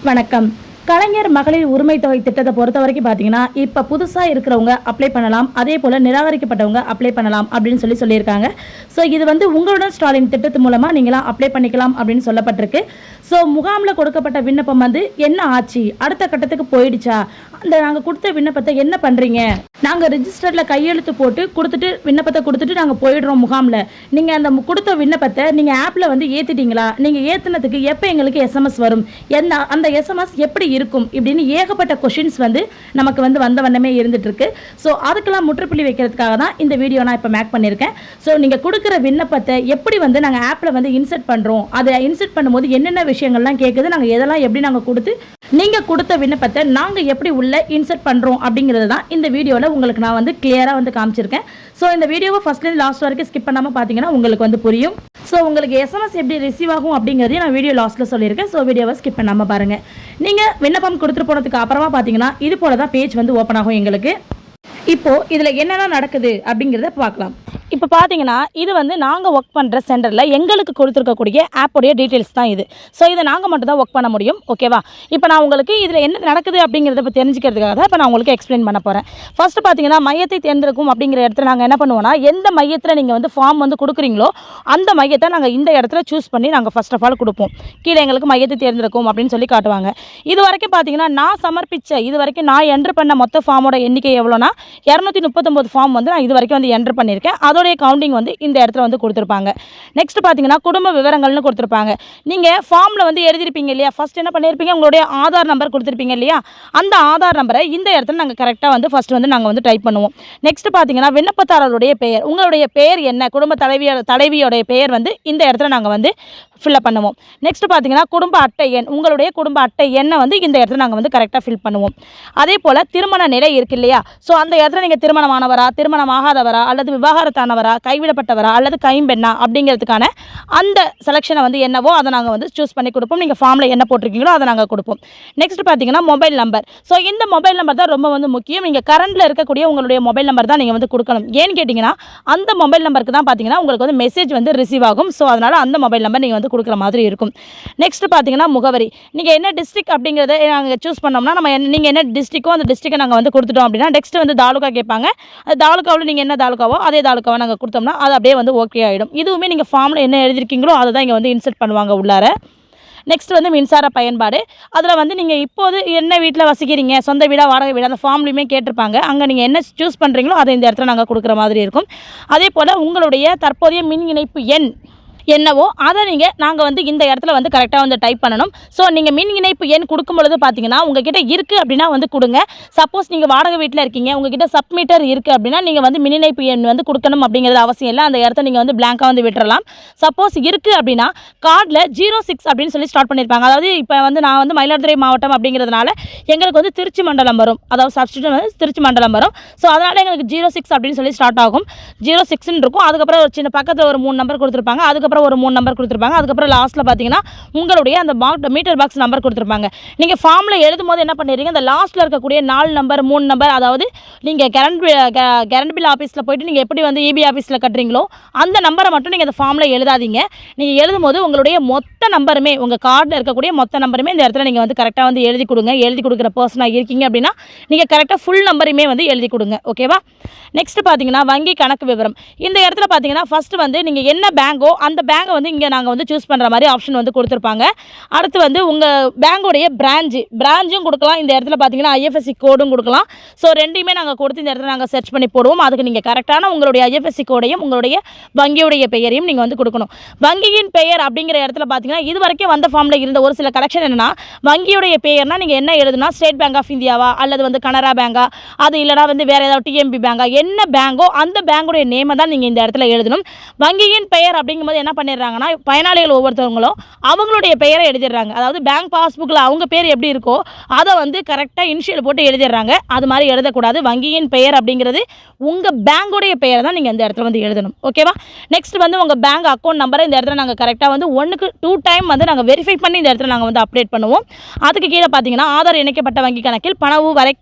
வணக்கம். கலைஞர் மகளிர் உரிமை தொகை திட்டத்தை பொறுத்த வரைக்கும் பார்த்தீங்கன்னா, இப்ப புதுசா இருக்கிறவங்க அப்ளை பண்ணலாம். அதே போல நிராகரிக்கப்பட்டவங்க அப்ளை பண்ணலாம் அப்படின்னு சொல்லியிருக்காங்க. ஸோ இது வந்து உங்களுடன் ஸ்டாலின் திட்டத்து மூலமா நீங்களாம் அப்ளை பண்ணிக்கலாம் அப்படின்னு சொல்லப்பட்டிருக்கு. ஸோ முகாமில் கொடுக்கப்பட்ட விண்ணப்பம் வந்து என்ன ஆச்சு, அடுத்த கட்டத்துக்கு போயிடுச்சா, அந்த நாங்கள் கொடுத்த விண்ணப்பத்தை என்ன பண்ணுறீங்க, நாங்கள் ரிஜிஸ்டரில் கையெழுத்து போட்டு கொடுத்துட்டு விண்ணப்பத்தை கொடுத்துட்டு நாங்கள் போயிடுறோம் முகாமில், நீங்கள் அந்த கொடுத்த விண்ணப்பத்தை நீங்கள் ஆப்பில் வந்து ஏற்றிட்டீங்களா, நீங்கள் ஏற்றினதுக்கு எப்போ எங்களுக்கு எஸ்எம்எஸ் வரும், என்ன அந்த எஸ்எம்எஸ் எப்படி இருக்கும், இப்படின்னு ஏகப்பட்ட கொஷின்ஸ் வந்து நமக்கு வந்து வந்த வண்ணமே இருந்துட்டு இருக்கு. ஸோ அதுக்கெல்லாம் முற்றுப்புள்ளி வைக்கிறதுக்காக தான் இந்த வீடியோ நான் இப்போ மேக் பண்ணியிருக்கேன். ஸோ நீங்கள் கொடுக்குற விண்ணப்பத்தை எப்படி வந்து நாங்கள் ஆப்பில் வந்து இன்சர்ட் பண்ணுறோம், அதை இன்சர்ட் பண்ணும்போது என்னென்ன விஷயங்கள்லாம் கேட்குது, நாங்கள் எதெல்லாம் எப்படி நாங்கள் கொடுத்து நீங்கள் கொடுத்த விண்ணப்பத்தை நாங்கள் எப்படி உள்ள இன்சர்ட் பண்ணுறோம் அப்படிங்கிறது தான் இந்த வீடியோவில் உங்களுக்கு நான் வந்து கிளியராக வந்து காமிச்சிருக்கேன். ஸோ இந்த வீடியோவை ஃபர்ஸ்ட்லேருந்து லாஸ்ட் வரைக்கும் ஸ்கிப் பண்ணாமல் பார்த்தீங்கன்னா உங்களுக்கு வந்து புரியும். ஸோ உங்களுக்கு எஸ்எம்எஸ் எப்படி ரிசீவ் ஆகும் அப்படிங்கிறதையும் நான் வீடியோ லாஸ்ட்டில் சொல்லியிருக்கேன். ஸோ வீடியோவை ஸ்கிப் பண்ணாமல் பாருங்கள். நீங்கள் விண்ணப்பம் கொடுத்துட்டு போனதுக்கு அப்புறமா பார்த்தீங்கன்னா இது போல தான் பேஜ் வந்து ஓப்பன் ஆகும் எங்களுக்கு. இப்போது இதில் என்னென்ன நடக்குது அப்படிங்கிறத பார்க்கலாம். இப்போ பார்த்தீங்கன்னா இது வந்து நாங்கள் ஒர்க் பண்ணுற சென்டரில் எங்களுக்கு கொடுத்துருக்கக்கூடிய ஆப்போடைய டீட்டெயில்ஸ் தான் இது. ஸோ இதை நாங்கள் மட்டும் தான் ஒர்க் பண்ண முடியும். ஓகேவா? இப்போ நான் உங்களுக்கு இதில் என்ன நடக்குது அப்படிங்கிறத இப்போ தெரிஞ்சுக்கிறதுக்காக தான் இப்போ நான் உங்களுக்கு எக்ஸ்பிளைன் பண்ண போகிறேன். ஃபஸ்ட்டு பார்த்தீங்கன்னா மையத்தை தேர்ந்தெடுக்கும் அப்படிங்கிற இடத்துல நாங்கள் என்ன பண்ணுவோம்னா, எந்த மையத்தில் நீங்கள் வந்து ஃபார்ம் வந்து கொடுக்குறீங்களோ அந்த மையத்தை நாங்கள் இந்த இடத்துல சூஸ் பண்ணி நாங்கள் ஃபஸ்ட் ஆஃப் ஆல் கொடுப்போம். கீழே எங்களுக்கு மையத்தை தேர்ந்தெடுக்கும் அப்படின்னு சொல்லி காட்டுவாங்க. இது வரைக்கும் பார்த்தீங்கன்னா நான் சமர்ப்பித்த இது வரைக்கும் நான் என்ட்ரு பண்ண மொத்த ஃபார்மோட எண்ணிக்கை எவ்வளோனா 239 ஃபார்ம் வந்து நான் இது வரைக்கும் வந்து என்ட்ரு பண்ணியிருக்கேன். அதோடைய கவுண்டிங் வந்து இந்த இடத்துல வந்து கொடுத்துருப்பாங்க. நெக்ஸ்ட் பார்த்தீங்கன்னா குடும்ப விவரங்கள்னு கொடுத்துருப்பாங்க. நீங்கள் ஃபார்மில் வந்து எழுதிருப்பீங்க இல்லையா, ஃபஸ்ட் என்ன பண்ணியிருப்பீங்க, உங்களுடைய ஆதார் நம்பர் கொடுத்துருப்பீங்க இல்லையா, அந்த ஆதார் நம்பரை இந்த இடத்துல நாங்கள் கரெக்டாக வந்து ஃபஸ்ட் வந்து நாங்கள் வந்து டைப் பண்ணுவோம். நெக்ஸ்ட் பார்த்தீங்கன்னா விண்ணப்பதாரருடைய பெயர், உங்களுடைய பெயர் என்ன, குடும்ப தலைவியோடைய பெயர் வந்து இந்த இடத்துல நாங்கள் வந்து ஃபில்அப் பண்ணுவோம். நெக்ஸ்ட் பார்த்தீங்கன்னா குடும்ப அட்டை எண், உங்களுடைய குடும்ப அட்டை எண்ணை வந்து இந்த இடத்துல நாங்கள் வந்து கரெக்டாக ஃபில் பண்ணுவோம். அதே போல் திருமண நிலை இருக்கு இல்லையா, ஸோ அந்த இடத்துல நீங்கள் திருமணமானவரா, திருமணமாகாதவரா, அல்லது விவாகரத்தானவரா, கைவிடப்பட்டவரா, அல்லது கைம்பெண்ணா அப்படிங்கிறதுக்கான அந்த செலெக்ஷனை வந்து என்னவோ அதை நாங்கள் வந்து சூஸ் பண்ணி கொடுப்போம். நீங்கள் ஃபார்மில் என்ன போட்டிருக்கீங்களோ அதை நாங்கள் கொடுப்போம். நெக்ஸ்ட் பார்த்தீங்கன்னா மொபைல் நம்பர். ஸோ இந்த மொபைல் நம்பர் தான் ரொம்ப வந்து முக்கியம். நீங்கள் கரண்டில் இருக்கக்கூடிய உங்களுடைய மொபைல் நம்பர் தான் நீங்கள் வந்து கொடுக்கணும். ஏன்னு கேட்டிங்கன்னா அந்த மொபைல் நம்பருக்கு தான் பார்த்தீங்கன்னா உங்களுக்கு வந்து மெசேஜ் வந்து ரிசீவ் ஆகும். ஸோ அதனால் அந்த மொபைல் நம்பர் நீங்கள் வந்து கொடுக்குற மாதிரி இருக்கும். நெக்ஸ்ட் பார்த்தீங்கன்னா முகவரி, நீங்கள் என்ன டிஸ்ட்ரிக்ட் அப்படிங்கிறத நாங்கள் சூஸ் பண்ணோம்னா நம்ம நீங்கள் என்ன டிஸ்ட்ரிக்கோ அந்த டிஸ்ட்ரிக்டை நாங்கள் வந்து கொடுத்துட்டோம் அப்படின்னா நெக்ஸ்ட் வந்து தாலுக்கா கேட்பாங்க. அந்த தாலுக்காவில் நீங்கள் என்ன தாலுக்காவோ அதே தாலுக்காவை நாங்கள் கொடுத்தோம்னா அது அப்படியே வந்து ஓகே ஆகிடும். இதுவுமே நீங்கள் ஃபார்மில் என்ன எழுதிருக்கீங்களோ அதை தான் இங்கே வந்து இன்சர்ட் பண்ணுவாங்க உள்ளார. நெக்ஸ்ட் வந்து மின்சார பயன்பாடு, அதில் வந்து நீங்கள் இப்போது என்ன வீட்டில் வசிக்கிறீங்க, சொந்த வீடாக வாடகை வீடாக, அந்த ஃபார்ம்லையுமே கேட்டிருப்பாங்க. அங்கே நீங்கள் என்ன சூஸ் பண்ணுறீங்களோ அதை இந்த இடத்துல நாங்கள் கொடுக்குற மாதிரி இருக்கும். அதே போல் உங்களுடைய தற்போதைய மின் இணைப்பு எண் என்னவோ அதை நாங்கள் வந்து இந்த இடத்துல வந்து கரெக்டாக வந்து டைப் பண்ணணும். ஸோ நீங்கள் மின் இணைப்பு எண் கொடுக்கும் பொழுது பார்த்தீங்கன்னா உங்ககிட்ட இருக்குது அப்படின்னா வந்து கொடுங்க. சப்போஸ் நீங்கள் வாடகை வீட்டில் இருக்கீங்க, உங்ககிட்ட சப்மீட்டர் இருக்குது அப்படின்னா நீங்கள் வந்து மின் இணைப்பு எண் வந்து கொடுக்கணும் அப்படிங்கிறது அவசியம் இல்லை. அந்த இடத்த நீங்கள் வந்து பிளாங்காக வந்து விட்டுறலாம். சப்போஸ் இருக்குது அப்படின்னா கார்டில் 06 அப்படின்னு சொல்லி ஸ்டார்ட் பண்ணியிருப்பாங்க. அதாவது இப்போ வந்து நான் வந்து மயிலாடுதுறை மாவட்டம் அப்படிங்கிறதுனால எங்களுக்கு வந்து திருச்சி மண்டலம் வரும், அதாவது சப்ஸ்டியூட் வந்து திருச்சி மண்டலம் வரும். ஸோ அதனால் எங்களுக்கு 06 அப்படின்னு சொல்லி ஸ்டார்ட் ஆகும். 06ன்னு இருக்கும். அதுக்கப்புறம் ஒரு சின்ன பக்கத்தில் ஒரு 3 நம்பர் கொடுத்துருப்பாங்க. அதுக்கப்புறம் ஒரு 3 நம்பர் கொடுத்துருப்பாங்க. அதுக்கப்புறம் லாஸ்ட்டில் பார்த்தீங்கன்னா உங்களுடைய அந்த மீட்டர் பாக்ஸ் நம்பர் கொடுத்துருப்பாங்க. நீங்கள் ஃபார்மில் எழுதும் போது என்ன பண்ணிடுறீங்க, அந்த லாஸ்ட்டில் இருக்கக்கூடிய 4 நம்பர் 3 நம்பர், அதாவது நீங்கள் கரண்ட் பில் ஆஃபீஸில் போய்ட்டு நீங்கள் எப்படி வந்து இபி ஆஃபீஸில் கட்டுறீங்களோ அந்த நம்பரை மட்டும் நீங்கள் அந்த ஃபார்மில் எழுதாதீங்க. நீங்கள் எழுதும் போது உங்களுடைய மொத்த நம்பருமே, உங்கள் கார்டில் இருக்கக்கூடிய மொத்த நம்பருமே இந்த இடத்துல நீங்கள் வந்து கரெக்டாக வந்து எழுதி கொடுங்க. எழுதி கொடுக்குற பர்சனாக இருக்கீங்க அப்படின்னா நீங்கள் கரெக்டாக ஃபுல் நம்பருமே வந்து எழுதி கொடுங்க. ஓகேவா? நெக்ஸ்ட் பார்த்தீங்கன்னா வங்கி கணக்கு விவரம். இந்த இடத்துல பார்த்தீங்கன்னா ஃபஸ்ட்டு வந்து நீங்கள் என்ன பேங்கோ அந்த பேங்கை வந்து இங்கே நாங்கள் வந்து சூஸ் பண்ணுற மாதிரி ஆப்ஷன் வந்து கொடுத்துருப்பாங்க. அடுத்து வந்து உங்கள் பேங்கோடைய பிரான்ச்சும் கொடுக்கலாம். இந்த இடத்துல பார்த்தீங்கன்னா ஐஎஃப்எஸ்சி கோடும் கொடுக்கலாம். ஸோ ரெண்டையுமே நாங்கள் கொடுத்து இந்த இடத்துல நாங்கள் சர்ச் பண்ணி போடுவோம். அதுக்கு நீங்கள் கரெக்டான உங்களுடைய ஐஎஃப்எஸ்சி கோடையும் உங்களுடைய வங்கியுடைய பெயரையும் நீங்கள் வந்து கொடுக்கணும். வங்கியின் பெயர் அப்படிங்கிற இடத்துல பார்த்தீங்கன்னா இது வரைக்கும் வந்த ஃபார்மில் இருந்த ஒரு சில கரெக்ஷன் என்னென்னா, வங்கியுடைய பெயர்னா நீங்கள் என்ன எழுதுனா ஸ்டேட் பேங்க் ஆஃப் இந்தியாவா அல்லது வந்து கனரா பேங்கா, அது இல்லைனா வந்து வேறு ஏதாவது டிஎம்பி பேங்கா, என்ன பேங்கோ அந்த பேங்குடைய நேமை தான் நீங்கள் இந்த இடத்துல எழுதணும். வங்கியின் பெயர் அப்படிங்கும்போது என்ன பண்ணிடுறாங்கன்னா பயனாளிகள் ஒவ்வொருத்தவங்களும் அவங்களுடைய பெயரை எழுதிடுறாங்க. அதாவது பேங்க் பாஸ்புக்கில் அவங்க பேர் எப்படி இருக்கோ அதை வந்து கரெக்டாக இனிஷியல் போட்டு எழுதிடுறாங்க. அது மாதிரி எழுதக்கூடாது. வங்கியின் பெயர் அப்படிங்கிறது உங்கள் பேங்குடைய பெயரை தான் நீங்கள் இந்த இடத்துல வந்து எழுதணும். ஓகேவா? நெக்ஸ்ட் வந்து உங்கள் பேங்க் அக்கௌண்ட் நம்பரை இந்த இடத்துல நாங்கள் கரெக்டாக வந்து 1க்கு 2 டைம் வந்து நாங்கள் வெரிஃபை பண்ணி இந்த இடத்துல நாங்கள் வந்து அப்டேட் பண்ணுவோம். அதுக்கு கீழே பார்த்தீங்கன்னா ஆதார் இணைக்கப்பட்ட வங்கி கணக்கில் பணவு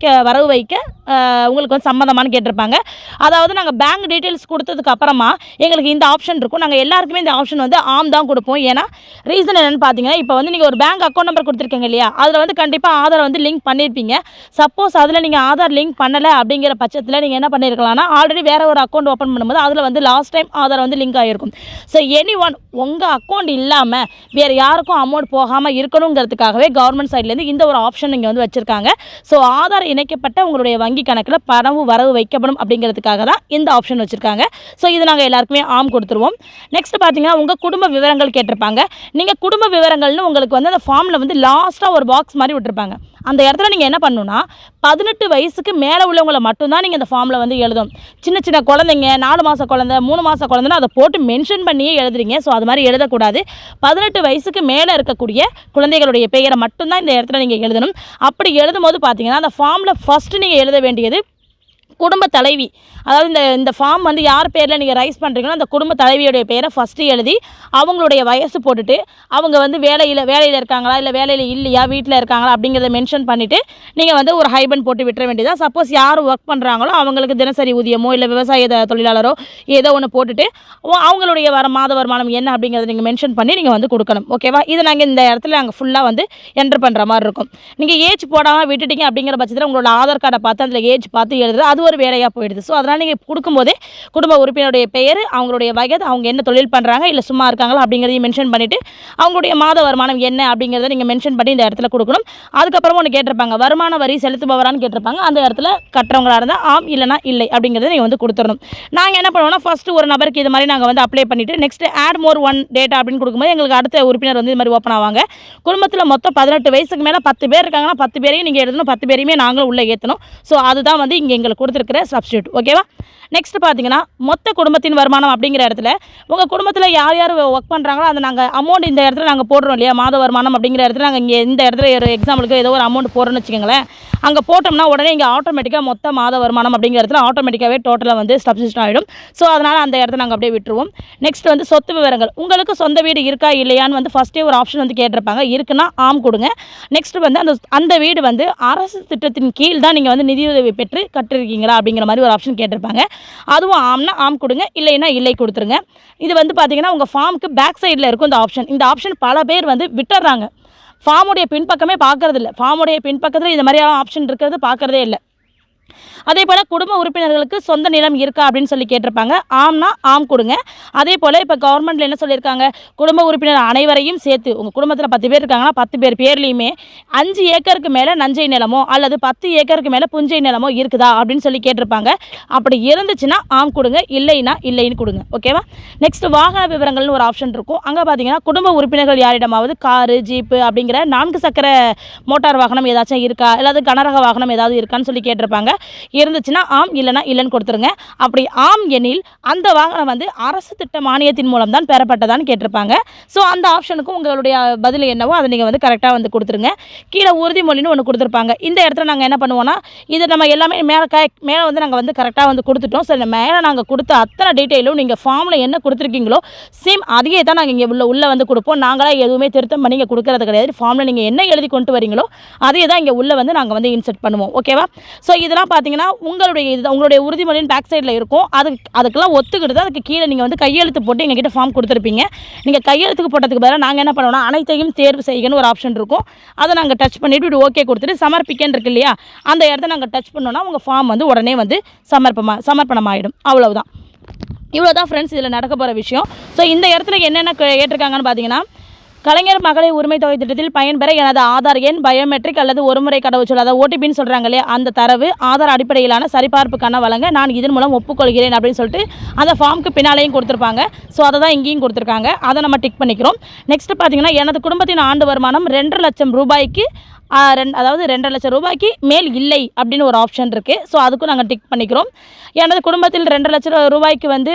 வரவு வைக்க உங்களுக்கு வந்து சம்மதமானு கேட்டிருப்பாங்க. அதாவது நாங்கள் பேங்க் டீட்டெயில்ஸ் கொடுத்ததுக்கு அப்புறமா எங்களுக்கு இந்த ஆப்ஷன் இருக்கும். நாங்கள் எல்லாருக்குமே இந்த ஆப்ஷன் வந்து ஆம் தான் கொடுப்போம். ஏன்னா ரீசன் என்னென்னு பார்த்தீங்கன்னா, இப்போ வந்து நீங்கள் ஒரு பேங்க் அக்கௌண்ட் நம்பர் கொடுத்துருக்கீங்க இல்லையா, அதில் வந்து கண்டிப்பாக ஆதார் வந்து லிங்க் பண்ணியிருப்பீங்க. சப்போஸ் அதில் நீங்கள் ஆதார் லிங்க் பண்ணலை அப்படிங்கிற பட்சத்தில் நீங்கள் என்ன பண்ணியிருக்கலாம்னா, ஆல்ரெடி வேறு ஒரு அக்கௌண்ட் ஓப்பன் பண்ணும்போது அதில் வந்து லாஸ்ட் டைம் ஆதார் வந்து லிங்க் ஆகிருக்கும். ஸோ எனி ஒன் உங்கள் அக்கௌண்ட் இல்லாமல் வேறு யாருக்கும் அமௌண்ட் போகாமல் இருக்கணுங்கிறதுக்காகவே கவர்மெண்ட் சைட்லேருந்து இந்த ஒரு ஆப்ஷன் இங்கே வந்து வச்சுருக்காங்க. ஸோ ஆதார் இணைக்கப்பட்ட உங்களுடைய வங்கி கணக்கில் பணம் வரவு வைக்கப்படும் அப்படிங்கிறதுக்காக தான் இந்த ஆப்ஷன் வச்சுருக்காங்க. ஸோ இது நாங்கள் எல்லாருக்குமே ஆம் கொடுத்துருவோம். நெக்ஸ்ட் பார்த்தீங்கன்னா, உங்கள் குடும்ப விவரங்கள் கேட்டிருப்பாங்க. நீங்கள் குடும்ப விவரங்கள்னு உங்களுக்கு வந்து அந்த ஃபார்மில் வந்து லாஸ்ட்டாக ஒரு பாக்ஸ் மாதிரி விட்டுருப்பாங்க. அந்த இடத்துல நீங்கள் என்ன பண்ணணும்னா, 18 வயசுக்கு மேலே உள்ளவங்களை மட்டும்தான் நீங்கள் இந்த ஃபார்மில் வந்து எழுதணும். சின்ன சின்ன குழந்தைங்க, 4 மாத குழந்தை, 3 மாத குழந்தைன்னா அதை போட்டு மென்ஷன் பண்ணியே எழுதுறீங்க. ஸோ அது மாதிரி எழுதக்கூடாது. 18 வயசுக்கு மேலே இருக்கக்கூடிய குழந்தைகளுடைய பெயரை மட்டும்தான் இந்த இடத்துல நீங்கள் எழுதணும். அப்படி எழுதும் போது பார்த்தீங்கன்னா, அந்த ஃபார்மில் ஃபஸ்ட்டு நீங்கள் எழுத வேண்டியது குடும்ப தலைவி. அதாவது இந்த ஃபார்ம் வந்து யார் பேரில் நீங்கள் ரைஸ் பண்ணுறீங்களோ அந்த குடும்ப தலைவியுடைய பேரை ஃபஸ்ட்டு எழுதி அவங்களுடைய வயசு போட்டுட்டு, அவங்க வந்து வேலையில் இருக்காங்களா, இல்லை வேலையில் இல்லையா, வீட்டில் இருக்காங்களா அப்படிங்கிறத மென்ஷன் பண்ணிவிட்டு நீங்கள் வந்து ஒரு ஹைபன் போட்டு விட்டுற வேண்டியதான். சப்போஸ் யார் ஒர்க் பண்ணுறாங்களோ அவங்களுக்கு தினசரி ஊதியமோ இல்லை விவசாய தொழிலாளரோ ஏதோ ஒன்று போட்டுட்டு அவங்களுடைய மாத வருமானம் என்ன அப்படிங்கிறத நீங்கள் மென்ஷன் பண்ணி நீங்கள் வந்து கொடுக்கணும். ஓகேவா? இது நாங்கள் இந்த இடத்துல நாங்கள் ஃபுல்லாக வந்து என்ட்ரு பண்ணுற மாதிரி இருக்கும். நீங்கள் ஏஜ் போடாமல் விட்டுட்டீங்க அப்படிங்கிற பட்சத்தில் உங்களோட ஆதார் கார்டை பார்த்து அதில் ஏஜ் பார்த்து எழுதுறது அது ஒரு வேலையாக போயிடுது. ஸோ அதனால் நீங்கள் கொடுக்கும்போதே குடும்ப உறுப்பினருடைய பெயர், அவங்களுடைய வயது, அவங்க என்ன தொழில் பண்ணுறாங்க, இல்லை சும்மா இருக்காங்களா அப்படிங்கிறதையும் மென்ஷன் பண்ணிவிட்டு அவங்களுடைய மாத வருமானம் என்ன அப்படிங்கிறத நீங்கள் மென்ஷன் பண்ணி இந்த இடத்துல கொடுக்கணும். அதுக்கப்புறமா ஒன்று கேட்டிருப்பாங்க, வருமான வரி செலுத்துபவரான்னு கேட்டிருப்பாங்க. அந்த இடத்துல கட்டுறவங்களாக இருந்தால் ஆம், இல்லைனா இல்லை அப்படிங்கிறத நீங்கள் வந்து கொடுத்துடணும். நாங்கள் என்ன பண்ணுவோம்னா, ஃபஸ்ட்டு ஒரு நபருக்கு இது மாதிரி நாங்கள் வந்து அப்ளை பண்ணிவிட்டு next add more one data அப்படின்னு கொடுக்கும்போது எங்களுக்கு அடுத்த உறுப்பினர் வந்து இது மாதிரி ஓப்பன் ஆவாங்க. குடும்பத்தில் மொத்தம் 18 வயசுக்கு மேலே 10 பேர் இருக்காங்கன்னா 10 பேரையும் நீங்கள் எழுதணும். 10 பேரையுமே நாங்களும் உள்ளே ஏற்றணும். ஸோ அதுதான் வந்து இங்கே எங்களுக்கு கொடுத்துருக்கிற சப்ஸ்டியூட். ஓகேவா? நெக்ஸ்ட் பார்த்தீங்கன்னா, மொத்த குடும்பத்தின் வருமானம் அப்படிங்கிற இடத்துல உங்கள் குடும்பத்தில் யார் யார் ஒர்க் பண்ணுறாங்களோ அதை நாங்கள் அமௌண்ட் இந்த இடத்துல நாங்கள் போடுறோம் இல்லையா, மாத வருமானம் அப்படிங்கிற இடத்துல நாங்கள் இங்கே இந்த இடத்துல ஒரு எக்ஸாம்பிளுக்கு ஏதோ ஒரு அமௌண்ட் போடுறோன்னு வச்சுக்கோங்களேன். அங்கே போட்டோம்னா உடனே இங்கே ஆட்டோமேட்டிக்காக மொத்த மாத வருமானம் அப்படிங்கிற இடத்துல ஆட்டோமேட்டிக்காகவே டோட்டலாக வந்து சப்ஸ்டியூட் ஆகிடும். ஸோ அதனால் அந்த இடத்துல நாங்கள் அப்படியே விட்டுருவோம். நெக்ஸ்ட் வந்து சொத்து விவரங்கள். உங்களுக்கு சொந்த வீடு இருக்கா இல்லையான்னு வந்து ஃபஸ்ட்டே ஒரு ஆப்ஷன் வந்து கேட்டிருப்பாங்க. இருக்குன்னா ஆம் கொடுங்க. நெக்ஸ்ட் வந்து அந்த வீடு வந்து அரசு திட்டத்தின் கீழ் தான் நீங்கள் வந்து நிதியுதவி பெற்று கட்டிருக்கீங்களா அப்படிங்கிற மாதிரி ஒரு ஆப்ஷன் கேட்டிருப்பாங்க. அதுவும் ஆம்னா ஆம் கொடுங்க, இல்லைன்னா இல்லை கொடுத்துருங்க. இது வந்து பார்த்தீங்கன்னா உங்கள் ஃபார்முக்கு பேக் சைடில் இருக்கும் இந்த ஆப்ஷன். இந்த ஆப்ஷன் பல பேர் வந்து விட்டுறாங்க. ஃபார்முடைய பின்பக்கமே பார்க்கறதில்ல. ஃபார்முடைய பின்பக்கத்தில் இந்த மாதிரி ஆப்ஷன் இருக்கிறது பார்க்குறதே இல்லை. அதே போல் குடும்ப உறுப்பினர்களுக்கு சொந்த நிலம் இருக்கா அப்படின்னு சொல்லி கேட்டிருப்பாங்க. ஆம்னா ஆம் கொடுங்க. அதே போல் இப்போ கவர்மெண்ட்டில் என்ன சொல்லியிருக்காங்க, குடும்ப உறுப்பினர் அனைவரையும் சேர்த்து உங்கள் குடும்பத்தில் 10 பேர் இருக்காங்கன்னா 10 பேர் பேர்லேயுமே 5 ஏக்கருக்கு மேலே நஞ்சை நிலமோ அல்லது 10 ஏக்கருக்கு மேலே புஞ்சை நிலமோ இருக்குதா அப்படின்னு சொல்லி கேட்டிருப்பாங்க. அப்படி இருந்துச்சுன்னா ஆம் கொடுங்க, இல்லைன்னா இல்லைன்னு கொடுங்க. ஓகேவா? நெக்ஸ்ட் வாகன விவரங்கள்னு ஒரு ஆப்ஷன் இருக்கும். அங்கே பார்த்தீங்கன்னா குடும்ப உறுப்பினர்கள் யாரிடமாவது காரு, ஜீப்பு அப்படிங்கிற 4 சக்கர மோட்டார் வாகனம் ஏதாச்சும் இருக்கா, அல்லது கனரக வாகனம் ஏதாவது இருக்கான்னு சொல்லி கேட்டிருப்பாங்க. இருந்துச்சுன்னா ஆம், இல்லைனா இல்லைன்னு கொடுத்துருங்க. அப்படி ஆம் எனில் அந்த வாகனம் வந்து அரசு திட்ட மானியத்தின் மூலம் தான் பெறப்பட்டதான்னு கேட்டிருப்பாங்க. ஸோ அந்த ஆப்ஷனுக்கும் உங்களுடைய பதில் என்னவோ அதை நீங்கள் வந்து கரெக்டாக வந்து கொடுத்துருங்க. கீழே உறுதிமொழின்னு ஒன்று கொடுத்துருப்பாங்க. இந்த இடத்துல நாங்கள் என்ன பண்ணுவோம்னா, இது நம்ம எல்லாமே மேலே வந்து நாங்கள் வந்து கரெக்டாக வந்து கொடுத்துட்டோம். ஸோ இந்த மேலே நாங்கள் கொடுத்த அத்தனை டீட்டெயிலும் நீங்கள் ஃபார்மில் என்ன கொடுத்துருக்கீங்களோ சேம் அதையே தான் நாங்கள் இங்கே உள்ளே வந்து கொடுப்போம். நாங்களாக எதுவுமே திருத்தம் பண்ணி இங்கே கொடுக்கறது கிடையாது. ஃபார்மில் நீங்கள் என்ன எழுதி கொண்டு வரீங்களோ அதே தான் இங்கே உள்ளே வந்து நாங்கள் வந்து இன்செர்ட் பண்ணுவோம். ஓகேவா? ஸோ இதெல்லாம் பார்த்தீங்கன்னா உங்களுடைய உறுதிமொழியின் பேக் சைடில் இருக்கும். அதுக்கெல்லாம் ஒத்துக்கிட்டு தான் அதுக்கு கீழே நீங்கள் வந்து கையெழுத்து போட்டு எங்ககிட்ட ஃபார்ம் கொடுத்துருப்பீங்க. நீங்கள் கையெழுத்துக்கு போட்டதுக்கு பதிலாக நாங்கள் என்ன பண்ணுவோம்னா, அனைத்தையும் தேர்வு செய்யணும்னு ஒரு ஆப்ஷன் இருக்கும். அதை நாங்கள் டச் பண்ணிவிட்டு இப்படி ஓகே கொடுத்துட்டு சமர்ப்பிக்கன்னு இருக்கு இல்லையா, அந்த இடத்த நாங்கள் டச் பண்ணோன்னா உங்கள் ஃபார்ம் வந்து உடனே வந்து சமர்ப்பணம் ஆகிடும். அவ்வளவுதான். இவ்வளோ தான் ஃப்ரெண்ட்ஸ் இதில் நடக்க போகிற விஷயம். ஸோ இந்த இடத்துல என்னென்ன கேட்டிருக்காங்கன்னு பார்த்தீங்கன்னா, கலைஞர் மகளிர் உரிமை தொகை திட்டத்தில் பயன்பெற எனது ஆதார் எண், பயோமெட்ரிக் அல்லது ஒருமுறை கடவுச்சொல், அதாவது ஓடிபின்னு சொல்கிறாங்க இல்லையா, அந்த தரவு ஆதார் அடிப்படையிலான சரிபார்ப்புக்கான வழங்க நான் இதன் மூலம் ஒப்புக்கொள்கிறேன் அப்படின்னு சொல்லிட்டு அந்த ஃபார்முக்கு பின்னாலேயும் கொடுத்துருப்பாங்க. ஸோ அதை தான் இங்கேயும் கொடுத்துருக்காங்க. அதை நம்ம டிக் பண்ணிக்கிறோம். நெக்ஸ்ட் பார்த்தீங்கன்னா, எனது குடும்பத்தின் ஆண்டு வருமானம் 2.5 லட்சம் ரூபாய்க்கு அதாவது 2.5 லட்சம் ரூபாய்க்கு மேல் இல்லை அப்படின்னு ஒரு ஆப்ஷன் இருக்குது. ஸோ அதுக்கும் நாங்கள் டிக் பண்ணிக்கிறோம். எனது குடும்பத்தில் 2.5 லட்சம் ரூபாய்க்கு வந்து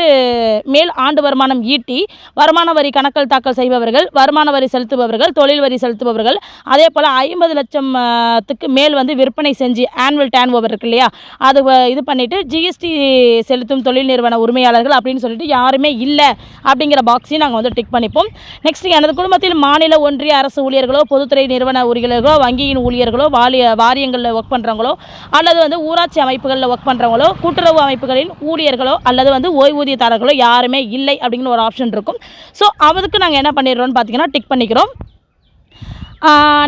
மேல் ஆண்டு வருமானம் ஈட்டி வருமான வரி கணக்கல் தாக்கல் செய்பவர்கள், வருமான வரி செலுத்துபவர்கள், தொழில் வரி செலுத்துபவர்கள், அதே போல் 50 லட்சத்துக்கு மேல் வந்து விற்பனை செஞ்சு ஆனுவல் டேர்ன் ஓவர் இருக்கு இல்லையா, அது இது பண்ணிவிட்டு ஜிஎஸ்டி செலுத்தும் தொழில் நிறுவன உரிமையாளர்கள் அப்படின்னு சொல்லிட்டு யாருமே இல்லை அப்படிங்கிற பாக்ஸையும் நாங்கள் வந்து டிக் பண்ணிப்போம். நெக்ஸ்ட், எனது குடும்பத்தில் மாநில ஒன்றிய அரசு ஊழியர்களோ பொதுத்துறை நிறுவன ஊழியர்களோ வங்கி வங்கியின் ஊழியர்களோ வாரியங்களில் ஒர்க் பண்ணுறவங்களோ அல்லது வந்து ஊராட்சி அமைப்புகளில் ஒர்க் பண்ணுறவங்களோ கூட்டுறவு அமைப்புகளின் ஊழியர்களோ அல்லது வந்து ஓய்வூதியதாரர்களோ யாருமே இல்லை அப்படிங்கிற ஒரு ஆப்ஷன் இருக்கும். ஸோ அதுக்கு நாங்கள் என்ன பண்ணிடுறோம்னு பார்த்தீங்கன்னா டிக் பண்ணிக்கிறோம்.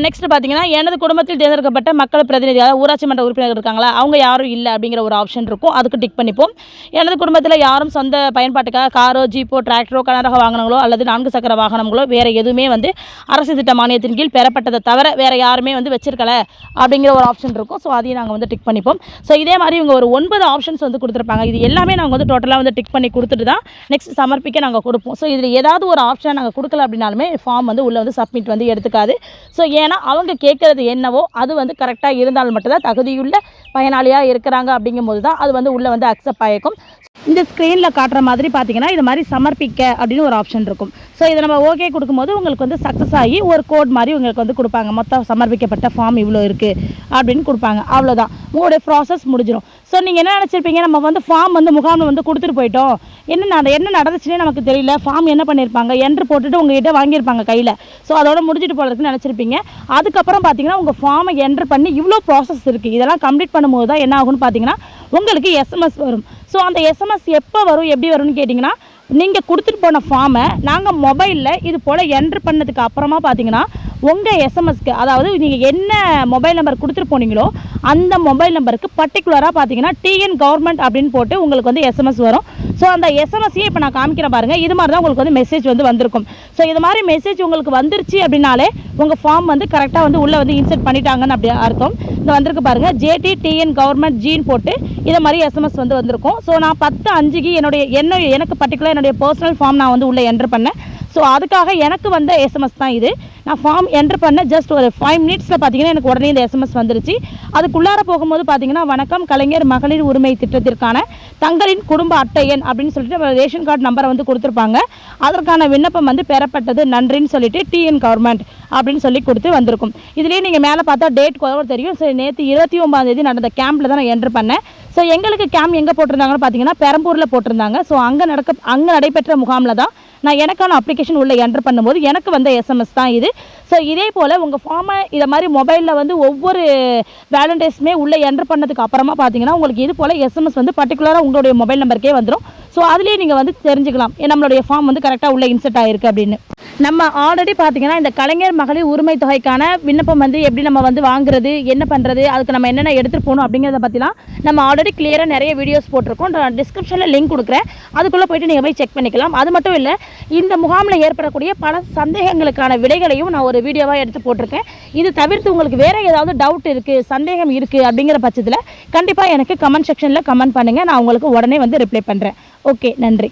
நெக்ஸ்ட் பார்த்தீங்கன்னா எனது குடும்பத்தில் தேர்ந்தெடுக்கப்பட்ட மக்கள் பிரதிநிதி, அதாவது ஊராட்சி மன்ற உறுப்பினர்கள் இருக்காங்களா, அவங்க யாரும் இல்லை அப்படிங்கிற ஒரு ஆப்ஷன் இருக்கும். அதுக்கு டிக் பண்ணிப்போம். எனது குடும்பத்தில் யாரும் சொந்த பயன்பாட்டுக்காக காரோ ஜீப்போ டிராக்டரோ கனரக வாகனங்களோ அல்லது 4 சக்கர வாகனங்களோ வேறு எதுவுமே வந்து அரசு திட்ட மானியத்தின் கீழ் பெறப்பட்டதை தவிர வேறு யாருமே வந்து வச்சிருக்கல அப்படிங்கிற ஒரு ஆப்ஷன் இருக்கும். ஸோ அதையும் நாங்கள் வந்து டிக் பண்ணிப்போம். ஸோ இதே மாதிரி இவங்க ஒரு 9 ஆப்ஷன்ஸ் வந்து கொடுத்துருப்பாங்க. இது எல்லாமே நாங்கள் வந்து டோட்டலாக வந்து டிக் பண்ணி கொடுத்துட்டு தான் நெக்ஸ்ட் சமர்ப்பிக்க நாங்கள் கொடுப்போம். ஸோ இதில் ஏதாவது ஒரு ஆப்ஷன் நாங்கள் கொடுக்கல அப்படின்னாலுமே ஃபார்ம் வந்து உள்ளே வந்து சப்மிட் வந்து எடுத்துக்காது. ஸோ ஏன்னா அவங்க கேட்குறது என்னவோ அது வந்து கரெக்டாக இருந்தால் மட்டும்தான் தகுதியுள்ள பயனாளியாக இருக்கிறாங்க அப்படிங்கும்போது தான் அது வந்து உள்ளே வந்து அக்செப்ட் ஆகிக்கும். இந்த ஸ்க்ரீனில் காட்டுற மாதிரி பார்த்தீங்கன்னா இது மாதிரி சமர்ப்பிக்க அப்படின்னு ஒரு ஆப்ஷன் இருக்கும். ஸோ இதை நம்ம ஓகே கொடுக்கும்போது உங்களுக்கு வந்து சக்ஸஸ் ஆகி ஒரு கோட் மாதிரி உங்களுக்கு வந்து கொடுப்பாங்க. மொத்தம் சமர்ப்பிக்கப்பட்ட ஃபார்ம் இவ்வளோ இருக்குது அப்படின்னு கொடுப்பாங்க. அவ்வளோதான், உங்களுடைய ப்ராசஸ் முடிஞ்சிடும். ஸோ நீங்கள் என்ன நினச்சிருப்பீங்க, நம்ம வந்து ஃபார்ம் வந்து முகாமில் வந்து கொடுத்துட்டு போயிட்டோம், என்ன நடந்துச்சுன்னே நமக்கு தெரியல, ஃபார்ம் என்ன பண்ணியிருப்பாங்க என்ட்ரு போட்டுட்டு உங்கள்கிட்ட வாங்கியிருப்பாங்க கையில், ஸோ அதோட முடிஞ்சிட்டு போகிறதுக்கு நினச்சிருப்பீங்க. அதுக்கப்புறம் பார்த்தீங்கன்னா உங்கள் ஃபார்மை என்ட்ரு பண்ணி இவ்வளோ ப்ராசஸ் இருக்குது, இதெல்லாம் கம்ப்ளீட் பண்ணும்போது தான் என்ன ஆகும்னு பார்த்தீங்கன்னா உங்களுக்கு எஸ்எம்எஸ் வரும். ஸோ அந்த எஸ்எம்எஸ் எப்போ வரும் எப்படி வரும்னு கேட்டிங்கன்னா, நீங்கள் கொடுத்துட்டு போன ஃபார்மை நாங்கள் மொபைலில் இது போல் என்ட்ரு பண்ணதுக்கு அப்புறமா பார்த்தீங்கன்னா உங்கள் எஸ்எம்எஸ்க்கு, அதாவது நீங்கள் என்ன மொபைல் நம்பர் கொடுத்துட்டு போனீங்களோ அந்த மொபைல் நம்பருக்கு பர்டிகுலராக பார்த்தீங்கன்னா டிஎன் கவர்மெண்ட் அப்படின்னு போட்டு உங்களுக்கு வந்து எஸ்எம்எஸ் வரும். ஸோ அந்த எஸ்எம்எஸ்ஸையே இப்போ நான் காமிக்கிறேன் பாருங்கள், இது மாதிரி தான் உங்களுக்கு வந்து மெசேஜ் வந்து வந்திருக்கும். ஸோ இது மாதிரி மெசேஜ் உங்களுக்கு வந்துருச்சு அப்படின்னாலே உங்கள் ஃபார்ம் வந்து கரெக்டாக வந்து உள்ளே வந்து இன்சர்ட் பண்ணிட்டாங்கன்னு அப்படி அர்த்தம். இந்த வந்திருக்கு பாருங்கள், ஜேடி டிஎன் கவர்மெண்ட் ஜீன் போட்டு இதை மாதிரி எஸ்எம்எஸ் வந்து வந்திருக்கும். ஸோ நான் 10/5க்கு எனக்கு பர்டிகுலர் என்னுடைய பர்சனல் ஃபார்ம் நான் வந்து உள்ளே என்ட்ரு பண்ணேன். ஸோ அதுக்காக எனக்கு வந்த எஸ்எம்எஸ் தான் இது. நான் ஃபார்ம் என்ட்ரு பண்ண ஜஸ்ட் ஒரு 5 மினிட்ஸில் பார்த்தீங்கன்னா எனக்கு உடனே இந்த எஸ்எம்எஸ் வந்துருச்சு. அதுக்குள்ளார போகும்போது பார்த்தீங்கன்னா வணக்கம் கலைஞர் மகளிர் உரிமை திட்டத்திற்கான தங்களின் குடும்ப அட்டை எண் அப்படின்னு சொல்லிட்டு ரேஷன் கார்டு நம்பரை வந்து கொடுத்துருப்பாங்க. அதற்கான விண்ணப்பம் வந்து பெறப்பட்டது நன்றின்னு சொல்லிட்டு டிஎன் கவர்மெண்ட் அப்படின்னு சொல்லி கொடுத்து வந்திருக்கும். இதுலேயே நீங்கள் மேலே பார்த்தா டேட் கூட தெரியும். சரி, நேற்று 29ஆம் நடந்த கேம்பில் தான் நான் என்ட்ரு பண்ணேன். ஸோ எங்களுக்கு கேம்ப் எங்கே போட்டிருந்தாங்கன்னு பார்த்தீங்கன்னா பெரம்பூரில் போட்டிருந்தாங்க. ஸோ அங்கே நடைபெற்ற முகாமில் தான் நான் எனக்கான அப்ளிகேஷன் உள்ளே என்ட்ரு பண்ணும்போது எனக்கு வந்த எஸ்எம்எஸ் தான் இது. ஸோ இதே போல் உங்கள் ஃபார்மை இதை மாதிரி மொபைலில் வந்து ஒவ்வொரு வேலண்டைஸுமே உள்ளே என்ட்ரு பண்ணதுக்கு அப்புறமா பார்த்தீங்கன்னா உங்களுக்கு இது போல் எஸ்எம்எஸ் வந்து பர்டிகுலராக உங்களுடைய மொபைல் நம்பருக்கே வந்துடும். ஸோ அதுலேயே நீங்கள் வந்து தெரிஞ்சுக்கலாம் நம்மளுடைய ஃபார்ம் வந்து கரெக்டாக உள்ளே இன்சர்ட் ஆகிருக்கு அப்படின்னு. நம்ம ஆல்ரெடி பார்த்தீங்கன்னா இந்த கலைஞர் மகளிர் உரிமை தொகைக்கான விண்ணப்பம் வந்து எப்படி நம்ம வந்து வாங்குறது, என்ன பண்ணுறது, அதுக்கு நம்ம என்னென்ன எடுத்துகிட்டு போகணும் அப்படிங்கிறத பற்றிலாம் நம்ம ஆல்ரெடி கிளியராக நிறைய வீடியோஸ் போட்டிருக்கோம். நான் டிஸ்கிரிப்ஷனில் லிங்க் கொடுக்குறேன், அதுக்குள்ளே போய்ட்டு நீங்கள் போய் செக் பண்ணிக்கலாம். அது மட்டும் இல்லை, இந்த முகாமில் ஏற்படக்கூடிய பல சந்தேகங்களுக்கான விடைகளையும் நான் ஒரு வீடியோவாக எடுத்து போட்டிருக்கேன். இது தவிர்த்து உங்களுக்கு வேறு ஏதாவது டவுட் இருக்குது, சந்தேகம் இருக்குது அப்படிங்கிற பட்சத்தில் கண்டிப்பாக எனக்கு கமெண்ட் செக்ஷனில் கமெண்ட் பண்ணுங்கள். நான் உங்களுக்கு உடனே வந்து ரிப்ளை பண்ணுறேன். ஓகே, நன்றி.